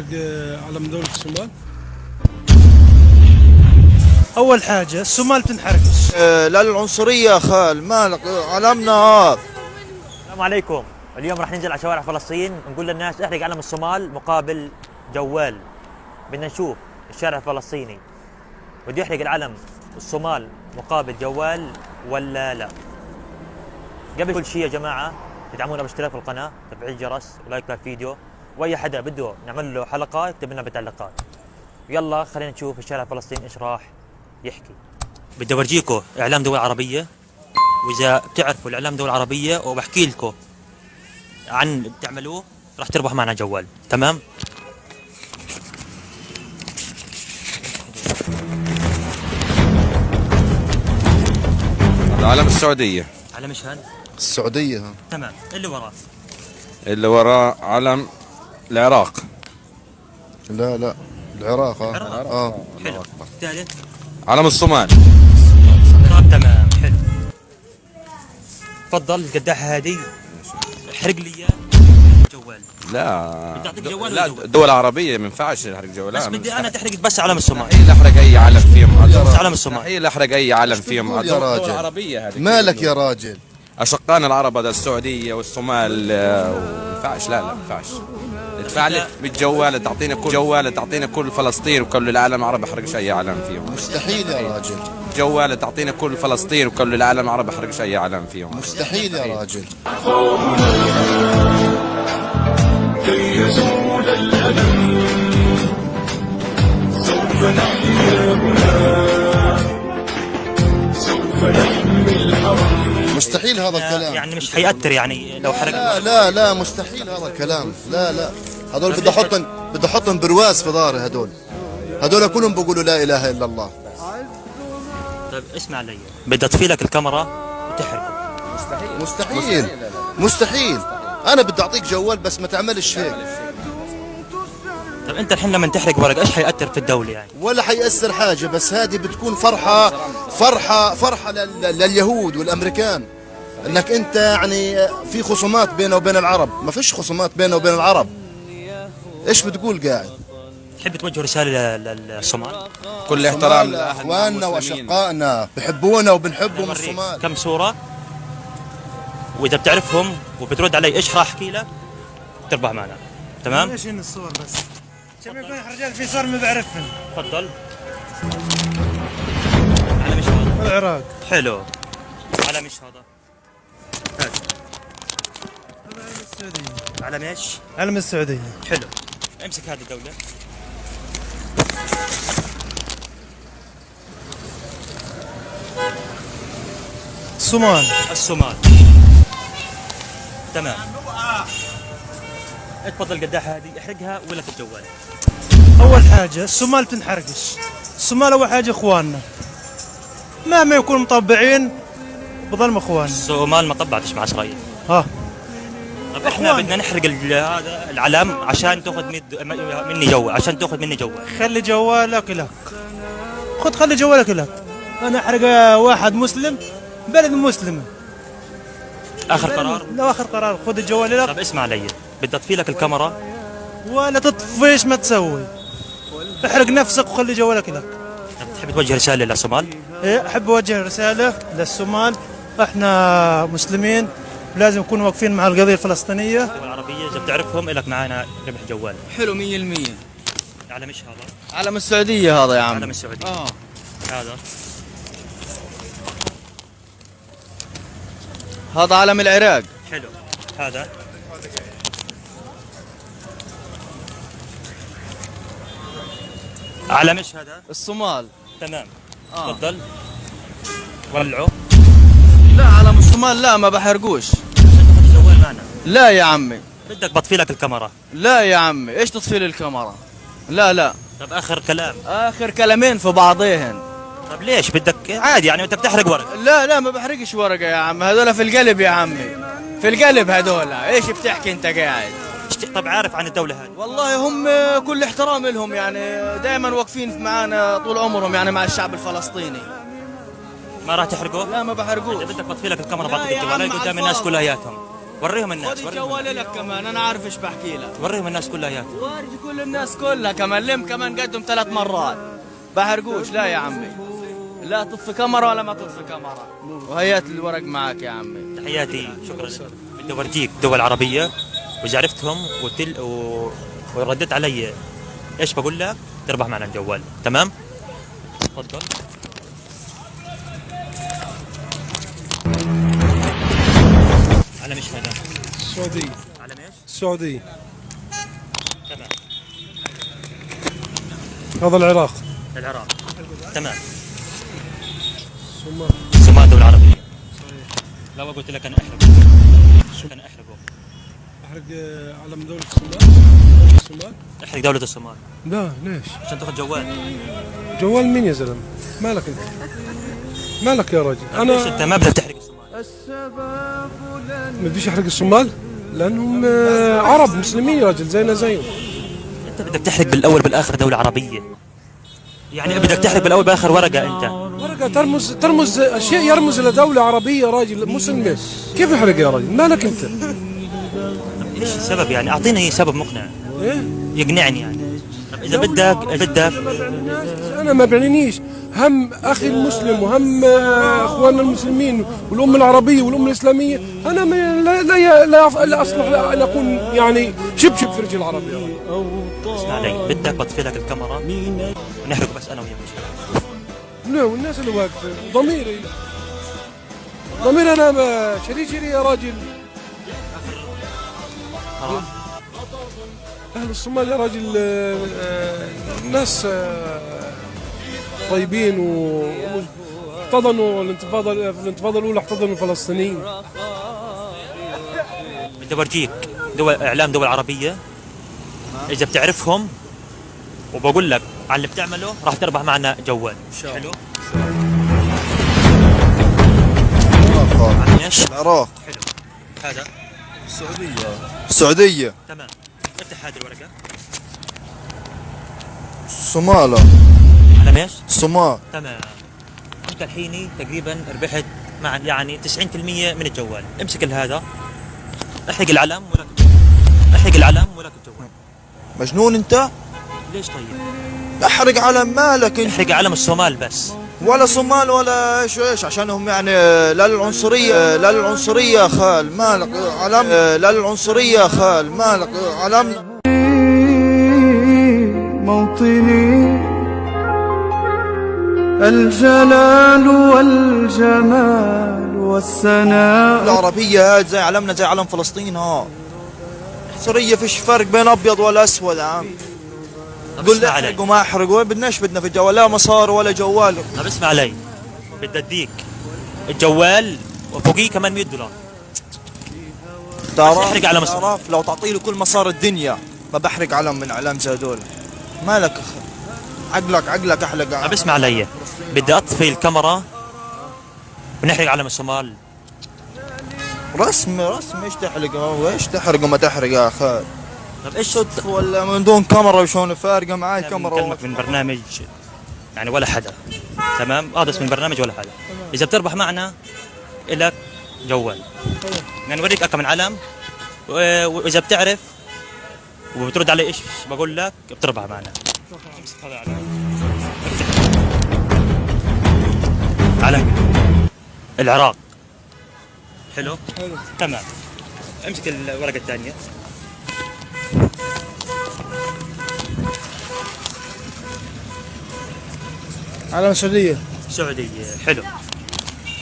تحرق علم دولة الصومال؟ أول حاجة الصومال بتنحرقش. لا العنصرية يا خال، مالك علمنا هذا. السلام عليكم. اليوم راح ننزل على شوارع فلسطين نقول للناس احرق علم الصومال مقابل جوال. بدنا نشوف الشارع الفلسطيني بده يحرق العلم الصومال مقابل جوال ولا لا. قبل كل شيء يا جماعة تدعمونا باشتراك في القناة، تفعيل الجرس ولايك للفيديو، واي حدا بده نعمل له حلقة يكتب لنا بالتعليقات. يلا خلينا نشوف الشارع الفلسطيني ايش راح يحكي. بدي اورجيكم اعلام دول عربية، واذا بتعرفوا الاعلام دول عربية وبحكي لكم عن بتعملوه راح تربح معنا جوال. تمام؟ علم السعودية. علم ايش هذا؟ السعودية ها. تمام. اللي وراه؟ اللي وراه علم العراق. لا العراق حلو. الثالث؟ علم الصومال. طيب تمام حلو. تفضل القداحة هذه احرق لي اياه جوال. لا بدي اعطيك جوال لا، ولا جوال؟ دول عربية ما ينفعش نحرق جوالات. بس بدي انا تحرق بس علم الصومال. مستحيل احرق اي علم فيهم. بس علم الصومال. مستحيل احرق اي علم فيهم. بتقول يا راجل؟ دول عربية هذه. مالك يا راجل؟ اشقائنا العرب هذا السعودية والصومال ما ينفعش. لا ما ينفعش. ادفع لي بالجوال تعطينا كل جوال، تعطينا كل فلسطين وكل العالم العربي احرقش اي علم فيهم. مستحيل يا راجل. جوال تعطينا كل فلسطين وكل العالم العربي احرقش اي علم فيهم. مستحيل يا راجل. كي يزول الألم سوف نحيا هنا، سوف نحمي الحرم. مستحيل هذا الكلام. يعني مش حيأثر يعني لو حرق. لا مستحيل هذا الكلام. لا هذول بدي احطهم برواز في ظهري. هذول كلهم بيقولوا لا اله الا الله. طيب اسمع علي، بدي اطفي لك الكاميرا وتحرقه. مستحيل. انا بدي اعطيك جوال بس ما تعملش هيك. طيب انت الحين لما تحرق ورق ايش حيأثر في الدولة يعني؟ ولا حيأثر حاجة، بس هذه بتكون فرحة لليهود والامريكان، انك انت يعني في خصومات بينه وبين العرب. ما فيش خصومات بينه وبين العرب. ايش بتقول قاعد؟ تحب توجه رسالة للصومال؟ كل احترام لاخواننا واشقائنا، بحبونا وبنحبهم الصومال. كم صورة واذا بتعرفهم وبترد علي ايش راح احكي لك تربح معنا. تمام؟ ايش الصور بس؟ كم يكون رجال في صور ما بعرفهم. تفضل. على مش هذا؟ العراق. حلو. على مش هذا؟ هذا علم السعودية. على ايش؟ علم السعودية. حلو. امسك هذه الدولة. الصومال. تمام. اتفضل القداحة هذه احرقها ولا في الجوال؟ أول حاجة الصومال بتنحرقش. الصومال أول حاجة إخواننا، مهما يكونوا مطبعين بظلم إخواننا. الصومال ما طبعتش مع إسرائيل. ها. طب احنا بدنا نحرق هذا العلم عشان تاخذ مني جوال، خلي جوالك لك. خلي جوالك لك. أنا أحرق واحد مسلم بلد مسلمة. آخر قرار؟ لا آخر قرار، خذ الجوال لك. طب اسمع علي، بدي أطفي لك الكاميرا. ولا تطفيش ما تسوي. احرق نفسك وخلي جوالك لك. تحب توجه رسالة للصومال؟ إيه، أحب أوجه رسالة للصومال. إحنا مسلمين لازم نكون واقفين مع القضية الفلسطينية. الدول العربية إذا بتعرفهم إلك معانا ربح جوال. حلو 100%. على مش هذا؟ علم السعودية هذا يا عم. علم السعودية. هذا علم العراق. حلو. هذا على مش هذا؟ الصومال. تمام. تفضل. ولعوا. لا علم الصومال لا ما بحرقوش. الجوال معنا. لا يا عمي. بدك بطفي لك الكاميرا. لا يا عمي ايش تطفي لي الكاميرا؟ لا. طب آخر كلام. اخر كلامين في بعضيهن. طب ليش بدك عادي يعني انت بتحرق ورق؟ لا ما بحرقش ورقة يا عم، هذول في القلب يا عمي. في القلب هذول. ايش بتحكي انت قاعد؟ طب عارف عن الدولة هذه؟ والله هم كل احترام لهم يعني دائما واقفين معانا طول عمرهم يعني مع الشعب الفلسطيني. ما راح تحرقه؟ لا ما بحرقوه. بدك بطفي لك الكاميرا بعطيك الجوال قدام الناس كلياتهم. وريهم الناس، خذ الجوال لك كمان، انا عارف ايش بحكي لك. وريهم الناس كلها اياك. ورجي كل الناس كلها كمان، لم كمان قدم 3 مرات. بحرقوش لا يا عمي، لا تطفي كاميرا ولا ما تطفي كاميرا، وهيات الورق معك يا عمي. تحياتي، شكرا لك. بدي اورجيك دول عربيه واذا عرفتهم ورديت علي ايش بقول لك تربح معنا الجوال. تمام؟ تفضل. علم ايش هذا؟ السعودية. علم ايش؟ السعودية. تمام. هذا العراق. العراق. تمام. الصومال. الصومال دولة عربية. لو قلت لك انا احرقه. انا احرقه. احرق علم دولة الصومال. احرق دولة الصومال. لا ليش؟ عشان تاخذ جوال. جوال مين يا زلمة؟ مالك انت؟ مالك يا رجل؟ ليش انت ما بدك تحرق الصومال؟ ما بديش احرق الصومال لانهم عرب مسلمين يا رجل زينا زيهم. انت بدك تحرق بالاول بالاخر دولة عربية. يعني بدك تحرق بالاول بالاخر ورقة انت. ورقة ترمز اشياء يرمز الى دولة عربية يا راجل مسلمة. كيف احرق يا رجل؟ مالك انت؟ ايش السبب يعني؟ اعطيني سبب مقنع. ايه؟ يقنعني يعني. اذا بدك انا ما بعنينيش هم اخي المسلم وهم اخواننا المسلمين والامه العربيه والامه الاسلاميه. انا لا اصلح ان اكون يعني شبشب في رجل العربي. اسمع علي، بدك بطفي لك الكاميرا ونحرق بس انا وياك. لا والناس اللي واقفه ضميري انا شري يا راجل. اهل الصومال يا راجل ناس طيبين واحتضنوا الانتفاضه الاولى احتضنوا الفلسطينيين. بدي اورجيك اعلام دول عربيه اذا بتعرفهم وبقول لك على اللي بتعمله راح تربح معنا جوال. حلو؟ العراق. حلو. هذا السعودية. تمام. افتح هذه الورقه. الصومال. على ايش؟ الصومال. تمام. انت الحين تقريبا ربحت مع يعني 90% من الجوال. امسك هذا احرق العلم ولك الجوال. مجنون انت؟ ليش طيب؟ احرق علم مالك انت؟ احرق علم الصومال بس. ولا صومال ولا ايش عشانهم يعني لا للعنصرية خال مالك علم لا للعنصرية خال مالك علم موطني الجلال والجمال والسناء. العربية هاد زي علمنا زي علم فلسطين. عنصرية فيش فرق بين ابيض ولا اسود يا عم. قول لي احرق وما احرق وين بدنا في الجوال؟ لا مصار ولا جوال. طب اسمع علي، بدي اديك الجوال وفوقيه كمان $100. احرق علم الصومال. تعرف لو تعطي له كل مصار الدنيا ما بحرق علم من اعلام زي هذول. مالك عقلك احلق. طب اسمع علي، بدي اطفي الكاميرا ونحرق علم الصومال. رسم ايش تحرق وايش تحرق وما تحرق يا اخي؟ طب ايش ولا من دون كاميرا وشون فارقه معاي كاميرا؟ كلمك من برنامج يعني ولا حدا. تمام؟ هذا اسم البرنامج ولا حدا. اذا بتربح معنا الك جوال. يعني نوريك اكم من علم واذا بتعرف وبترد علي ايش بقول لك بتربح معنا. امسك هذا علم العراق. حلو؟ تمام. امسك الورقه الثانيه. علم السعودية. حلو.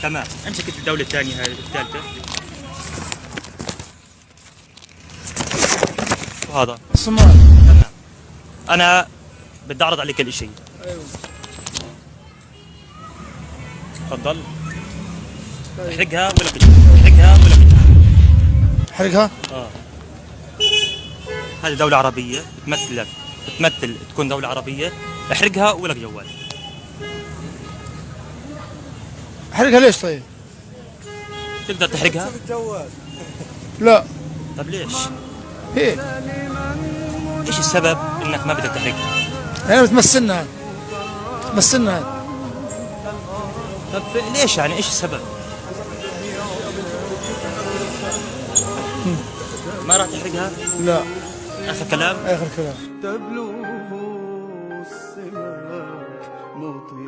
تمام. امسك الدولة الثانية هاي الثالثة. وهذا الصومال. تمام. أنا بدي أعرض عليك الإشي. ايوه. تفضل. احرقها ولا احرقها؟ هذه دولة عربية بتمثل تكون دولة عربية. احرقها ولك جوال. احرقها ليش طيب؟ تقدر تحرقها؟ لا. طب ليش؟ هيك. ايش السبب انك ما بدك تحرقها؟ انا بتمثلنا طب ليش يعني ايش السبب؟ ما راح تحرقها؟ لا. اخر كلام؟ اخر كلام. تبلغ السماك مطير